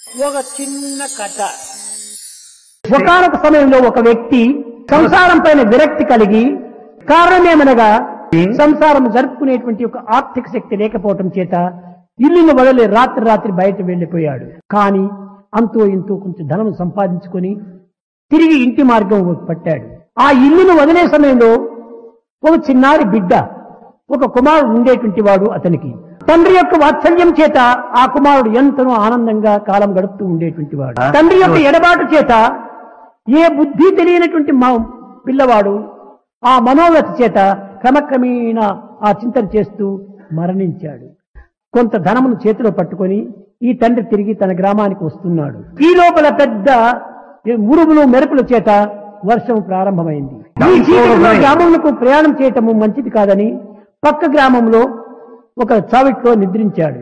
ఒక చిన్న కథ. ఒకనొక సమయంలో ఒక వ్యక్తి సంసారం పైన విరక్తి కలిగి, కారణమేమనగా సంసారం జరుపుకునేటువంటి ఒక ఆర్థిక శక్తి లేకపోవటం చేత ఇల్లును వదిలి రాత్రి బయట వెళ్లిపోయాడు. కానీ అంతో ఇంతో కొంచెం ధనం సంపాదించుకొని తిరిగి ఇంటి మార్గం పట్టాడు. ఆ ఇల్లును వదిలే సమయంలో ఒక చిన్నారి బిడ్డ, ఒక కుమారుడు ఉండేటువంటి వాడు. అతనికి తండ్రి యొక్క వాత్సల్యం చేత ఆ కుమారుడు ఎంతనో ఆనందంగా కాలం గడుపుతూ ఉండేటువంటి వాడు. తండ్రి యొక్క ఎడబాటు చేత ఏ బుద్ధి తెలియనటువంటి పిల్లవాడు ఆ మనోవ్యత చేత క్రమక్రమేణా ఆ చింతన చేస్తూ మరణించాడు. కొంత ధనమును చేతిలో పట్టుకొని ఈ తండ్రి తిరిగి తన గ్రామానికి వస్తున్నాడు. ఈ లోపల పెద్ద మురుగులు మెరుపుల చేత వర్షం ప్రారంభమైంది. ఈ చీకటిలో గ్రామంలో ప్రయాణం చేయటము మంచిది కాదని పక్క గ్రామంలో ఒక చావిట్లో నిద్రించాడు.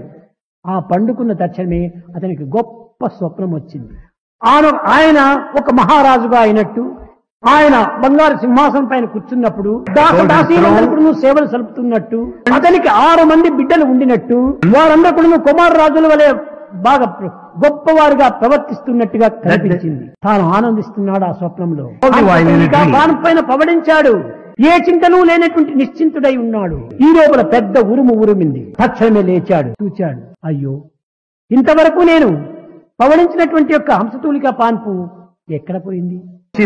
ఆ పండుకున్న తక్షణమే అతనికి గొప్ప స్వప్నం వచ్చింది. ఆయన ఒక మహారాజుగా అయినట్టు, ఆయన బంగారు సింహాసనం పైన కూర్చున్నప్పుడు దాసీలందరూ సేవలు సలుపుతున్నట్టు, అతనికి 6 మంది బిడ్డలు ఉండినట్టు, వారందరూ కూడా కుమార రాజుల వలె బాగా గొప్పవారుగా ప్రవర్తిస్తున్నట్టుగా కనిపించింది. తాను ఆనందిస్తున్నాడు ఆ స్వప్నంలో. బాణం పైన పవడించాడు. ఏ చింతను లేనటువంటి నిశ్చింతుడై ఉన్నాడు. ఈ లోపల పెద్ద ఉరుమింది. తక్షణమే లేచాడు, చూచాడు. అయ్యో, ఇంతవరకు నేను పవడించినటువంటి యొక్క హంసతూలిక పాన్పు ఎక్కడ పోయింది?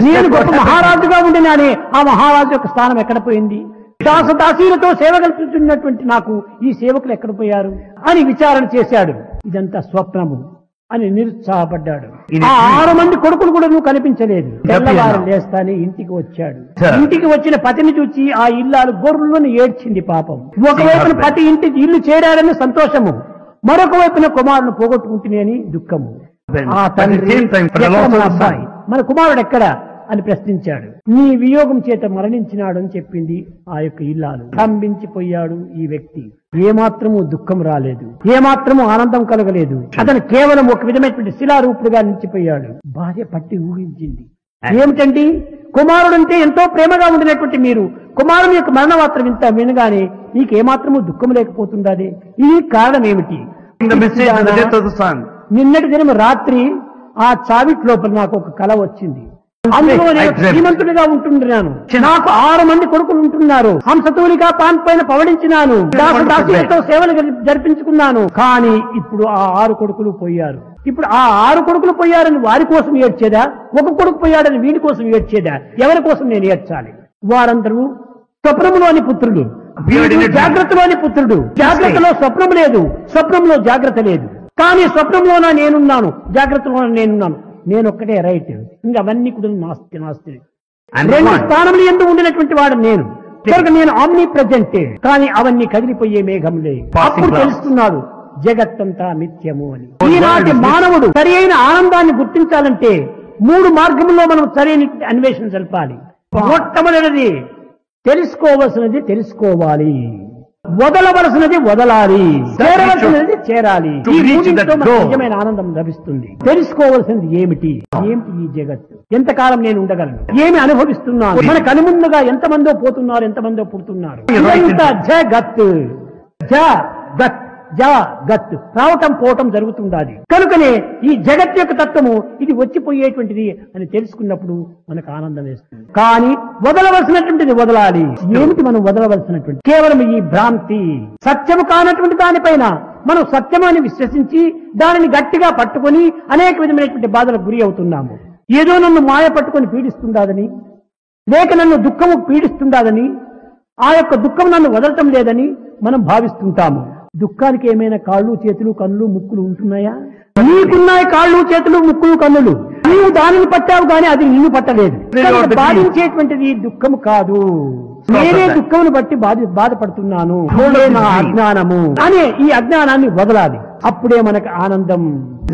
నేను గొప్ప మహారాజుగా ఉండినానే, ఆ మహారాజు యొక్క స్థానం ఎక్కడ పోయింది? దాసీలతో సేవ కల్పిస్తున్నటువంటి నాకు ఈ సేవకులు ఎక్కడ పోయారు అని విచారణ చేశాడు. ఇదంతా స్వప్నము అని నిరుత్సాహపడ్డాడు. ఆ 6 మంది కొడుకులు కూడా నువ్వు కనిపించలేదు. తెల్లవారు లేస్తానే ఇంటికి వచ్చాడు. ఇంటికి వచ్చిన పతిని చూచి ఆ ఇల్లాలు గొర్రెలను ఏడ్చింది. పాపం, ఒకవైపున పతి ఇల్లు చేరాడని సంతోషము, మరొక వైపున కుమారుని పోగొట్టుకుంటున్నాయి అని దుఃఖము. ఆ తండ్రి మన కుమారుడు ఎక్కడా అని ప్రశ్నించాడు. నీ వియోగం చేత మరణించినాడు అని చెప్పింది ఆ యొక్క ఇల్లాలు. స్తంభించిపోయాడు ఈ వ్యక్తి. ఏమాత్రము దుఃఖం రాలేదు, ఏమాత్రము ఆనందం కలగలేదు. అతను కేవలం ఒక విధమైనటువంటి శిలారూపుడుగా నిలిచిపోయాడు. భార్య పట్టి ఊహించింది. ఏమిటండి, కుమారుడంటే ఎంతో ప్రేమగా ఉండినటువంటి మీరు కుమారుని యొక్క మరణ మాత్రం ఇంత వినగానే నీకేమాత్రము దుఃఖం లేకపోతుండదే, ఇది కారణం ఏమిటి? నిన్నటి దినం రాత్రి ఆ చావిట్ లోపల నాకు ఒక కల వచ్చింది. అందులో నేను శ్రీమంతుడిగా ఉంటున్నాను. నాకు 6 మంది కొడుకులు ఉంటున్నారు. హంసతూలిగా పాన్ పైన పవడించినాను. దాసీలతో సేవలు జరిపించుకున్నాను. కానీ ఇప్పుడు ఆ 6 కొడుకులు పోయారు. ఇప్పుడు ఆ 6 కొడుకులు పోయారని వారి కోసం ఏడ్చేదా? ఒక కొడుకు పోయాడని వీడి కోసం ఏడ్చేదా? ఎవరి కోసం నేను ఏడ్చాలి? వారందరూ స్వప్నములోని పుత్రుడు, జాగ్రత్తలోని పుత్రుడు. జాగ్రత్తలో స్వప్నం లేదు, స్వప్నంలో జాగ్రత్త లేదు. కానీ స్వప్నంలోన నేనున్నాను, జాగ్రత్తలోన నేనున్నాను. నేనొక్కటే రైట్, ఇంకా అవన్నీ కూడా నాస్తి. 2 స్థానములు ఎందుకు ఉండినటువంటి వాడు నేను. నేను ఆమ్ని ప్రెజెంట్, కానీ అవన్నీ కదిలిపోయే మేఘంలే. అప్పుడు తెలుస్తున్నాడు జగత్తంతా నిత్యము అని. ఈనాటి మానవుడు సరి అయిన ఆనందాన్ని గుర్తించాలంటే 3 మార్గంలో మనం సరైన అన్వేషణ జరపాలి. మొట్టమొదటిది తెలుసుకోవలసినది తెలుసుకోవాలి, వదలవలసినది వదలాలి, చేరవలసినది చేరాలి. ఈ మూడింటితో మనకు నిజమైన ఆనందం లభిస్తుంది. తెలుసుకోవలసినది ఏమిటి ఈ జగత్తు? ఎంతకాలం నేను ఉండగలను? ఏమి అనుభవిస్తున్నాను? మన కనుముందుగా ఎంతమందో పోతున్నారు, ఎంతమందో పుడుతున్నారు. జగత్ రావటం పోవటం జరుగుతుండాలి. కనుకనే ఈ జగత్ యొక్క తత్వము ఇది వచ్చిపోయేటువంటిది అని తెలుసుకున్నప్పుడు మనకు ఆనందం వేస్తుంది. కానీ వదలవలసినటువంటిది వదలాలి. ఏమిటి మనం వదలవలసినటువంటి? కేవలం ఈ భ్రాంతి, సత్యము కానటువంటి దానిపైన మనం సత్యమని విశ్వసించి దానిని గట్టిగా పట్టుకొని అనేక విధమైనటువంటి బాధలకు గురి అవుతున్నాము. ఏదో నన్ను మాయ పట్టుకొని పీడిస్తుండాదని, లేక నన్ను దుఃఖము పీడిస్తుండాదని, ఆ యొక్క దుఃఖం నన్ను వదలటం లేదని మనం భావిస్తుంటాము. దుఃఖానికి ఏమైనా కాళ్ళు చేతులు కన్నులు ముక్కులు ఉంటున్నాయా? నీకున్నాయి కాళ్ళు చేతులు ముక్కులు కన్నులు. నీవు దానిని పట్టావు కానీ అది నిన్ను పట్టలేదు. బాధించేటువంటిది దుఃఖము కాదు. నేనే దుఃఖమును బట్టి బాధపడుతున్నాను, నా అజ్ఞానము అనే ఈ అజ్ఞానాన్ని వదలాలి. అప్పుడే మనకు ఆనందం.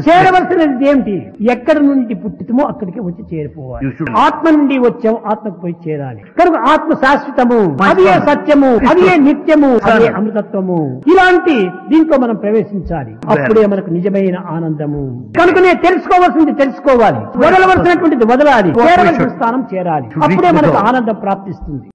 చేరవలసినది ఏమిటి? ఎక్కడి నుండి పుట్టితమో అక్కడికి వచ్చి చేరిపోవాలి. ఆత్మ నుండి వచ్చాము, ఆత్మకు పోయి చేరాలి. కనుక ఆత్మ శాశ్వతము, అదే సత్యము, అదే నిత్యము, అదే అమృతత్వము. ఇలాంటి దీంట్లో మనం ప్రవేశించాలి. అప్పుడే మనకు నిజమైన ఆనందము. కనుకనే తెలుసుకోవాల్సింది తెలుసుకోవాలి, వదలవలసినటువంటిది వదలాలి, చేరవలసిన స్థానం చేరాలి. అప్పుడే మనకు ఆనందం ప్రాప్తిస్తుంది.